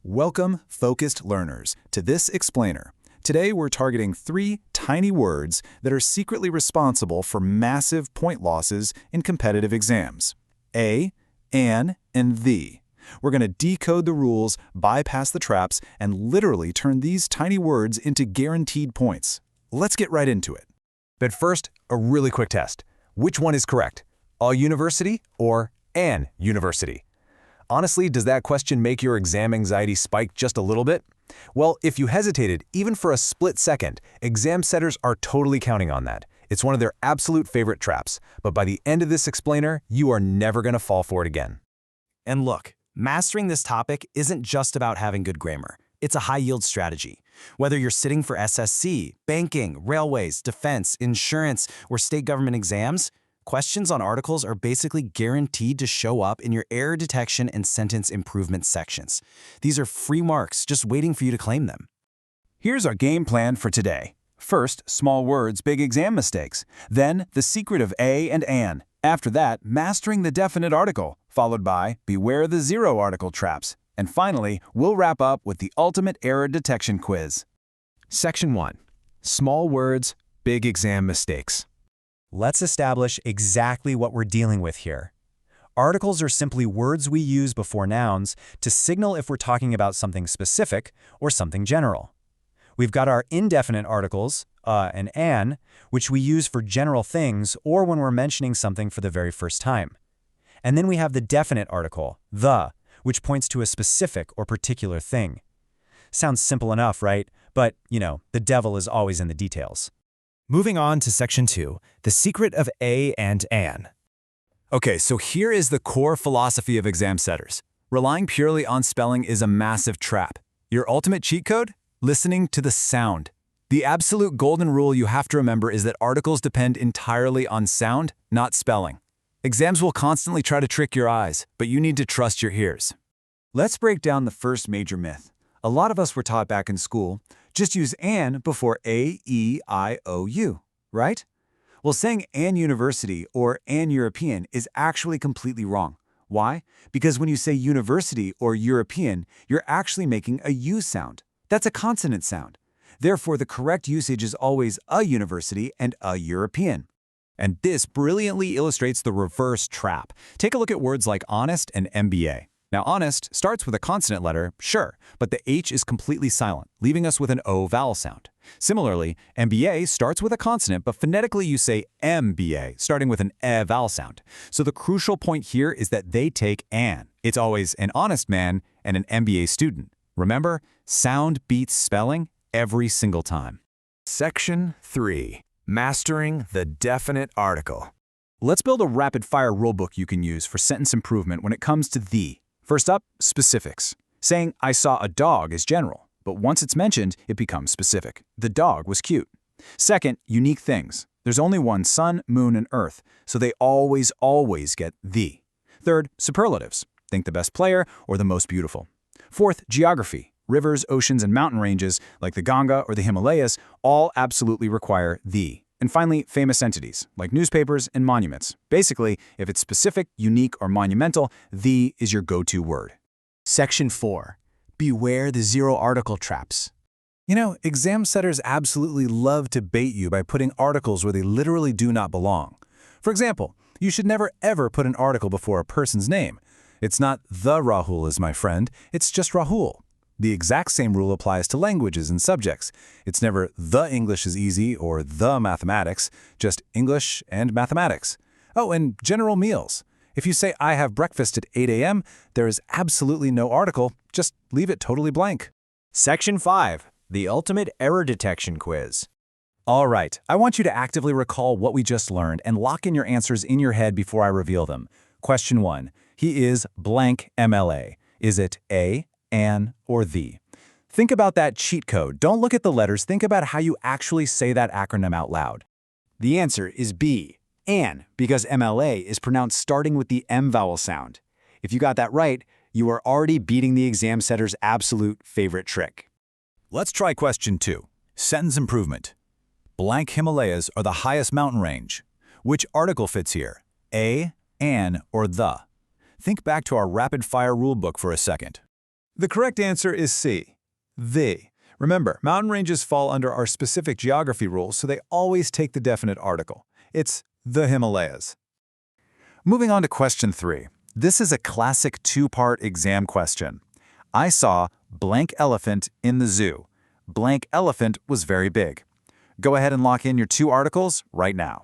Welcome, focused learners, to this explainer. Today we're targeting 3 tiny words that are secretly responsible for massive point losses in competitive exams. A, an, and the. We're going to decode the rules, bypass the traps, and literally turn these tiny words into guaranteed points. Let's get right into it. But first, a really quick test. Which one is correct? A university or an university? Honestly, does that question make your exam anxiety spike just a little bit? Well, if you hesitated, even for a split second, exam setters are totally counting on that. It's one of their absolute favorite traps, but by the end of this explainer, you are never going to fall for it again. And look, mastering this topic isn't just about having good grammar. It's a high-yield strategy. Whether you're sitting for SSC, banking, railways, defense, insurance, or state government exams, questions on articles are basically guaranteed to show up in your error detection and sentence improvement sections. These are free marks just waiting for you to claim them. Here's our game plan for today. First, small words, big exam mistakes. Then, the secret of a and an. After that, mastering the definite article, followed by beware the zero article traps. And finally, we'll wrap up with the ultimate error detection quiz. Section 1. Small words, big exam mistakes. Let's establish exactly what we're dealing with here. Articles are simply words we use before nouns to signal if we're talking about something specific or something general. We've got our indefinite articles, and an, which we use for general things or when we're mentioning something for the very first time. And then we have the definite article, the, which points to a specific or particular thing. Sounds simple enough, right? But, the devil is always in the details. Moving on to Section 2, the secret of a and an. Okay, so here is the core philosophy of exam setters. Relying purely on spelling is a massive trap. Your ultimate cheat code? Listening to the sound. The absolute golden rule you have to remember is that articles depend entirely on sound, not spelling. Exams will constantly try to trick your eyes, but you need to trust your ears. Let's break down the first major myth. A lot of us were taught back in school, just use an before A, E, I, O, U, right? Well, saying an university or an European is actually completely wrong. Why? Because when you say university or European, you're actually making a U sound. That's a consonant sound. Therefore, the correct usage is always a university and a European. And this brilliantly illustrates the reverse trap. Take a look at words like honest and MBA. Now, honest starts with a consonant letter, sure, but the H is completely silent, leaving us with an O vowel sound. Similarly, MBA starts with a consonant, but phonetically you say MBA, starting with an E vowel sound. So the crucial point here is that they take an. It's always an honest man and an MBA student. Remember, sound beats spelling every single time. Section 3. Mastering the definite article. Let's build a rapid-fire rulebook you can use for sentence improvement when it comes to the. First up, specifics. Saying, I saw a dog is general, but once it's mentioned, it becomes specific. The dog was cute. Second, unique things. There's only one sun, moon, and earth, so they always get the. Third, superlatives. Think the best player or the most beautiful. Fourth, geography. Rivers, oceans, and mountain ranges, like the Ganga or the Himalayas, all absolutely require the. And finally, famous entities, like newspapers and monuments. Basically, if it's specific, unique, or monumental, the is your go-to word. Section 4, beware the zero article traps. Exam setters absolutely love to bait you by putting articles where they literally do not belong. For example, you should never ever put an article before a person's name. It's not the Rahul is my friend, it's just Rahul. The exact same rule applies to languages and subjects. It's never the English is easy or the mathematics, just English and mathematics. Oh, and general meals. If you say I have breakfast at 8 a.m., there is absolutely no article, just leave it totally blank. Section 5. The ultimate error detection quiz. All right, I want you to actively recall what we just learned and lock in your answers in your head before I reveal them. Question 1. He is blank MLA. Is it A, an, or the? Think about that cheat code. Don't look at the letters. Think about how you actually say that acronym out loud. The answer is B, an, because MLA is pronounced starting with the M vowel sound. If you got that right, you are already beating the exam setter's absolute favorite trick. Let's try question 2. Sentence improvement. Blank Himalayas are the highest mountain range. Which article fits here? A, an, or the? Think back to our rapid-fire rulebook for a second. The correct answer is C, the. Remember, mountain ranges fall under our specific geography rules, so they always take the definite article. It's the Himalayas. Moving on to question 3. This is a classic two-part exam question. I saw blank elephant in the zoo. Blank elephant was very big. Go ahead and lock in your 2 articles right now.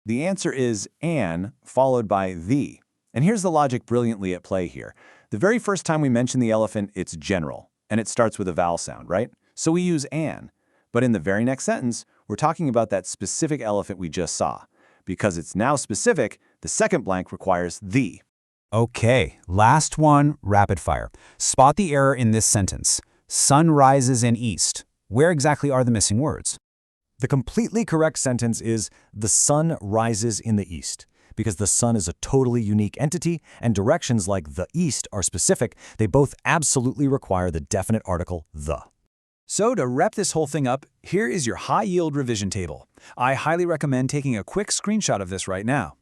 The answer is an, followed by the. And here's the logic brilliantly at play here. The very first time we mention the elephant, it's general, and it starts with a vowel sound, right? So we use an. But in the very next sentence, we're talking about that specific elephant we just saw. Because it's now specific, the second blank requires the. Okay, last one, rapid fire. Spot the error in this sentence. Sun rises in east. Where exactly are the missing words? The completely correct sentence is, the sun rises in the east. Because the sun is a totally unique entity, and directions like the east are specific, they both absolutely require the definite article the. So to wrap this whole thing up, here is your high-yield revision table. I highly recommend taking a quick screenshot of this right now.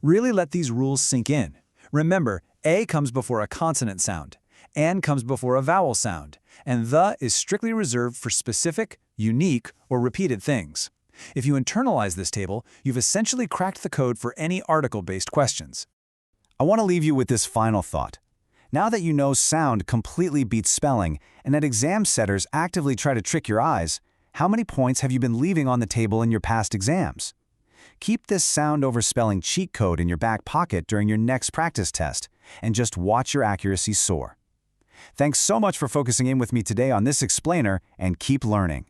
Really let these rules sink in. Remember, A comes before a consonant sound, N comes before a vowel sound, and the is strictly reserved for specific, unique, or repeated things. If you internalize this table, you've essentially cracked the code for any article-based questions. I want to leave you with this final thought. Now that you know sound completely beats spelling, and that exam setters actively try to trick your eyes, how many points have you been leaving on the table in your past exams? Keep this sound over spelling cheat code in your back pocket during your next practice test, and just watch your accuracy soar. Thanks so much for focusing in with me today on this explainer, and keep learning.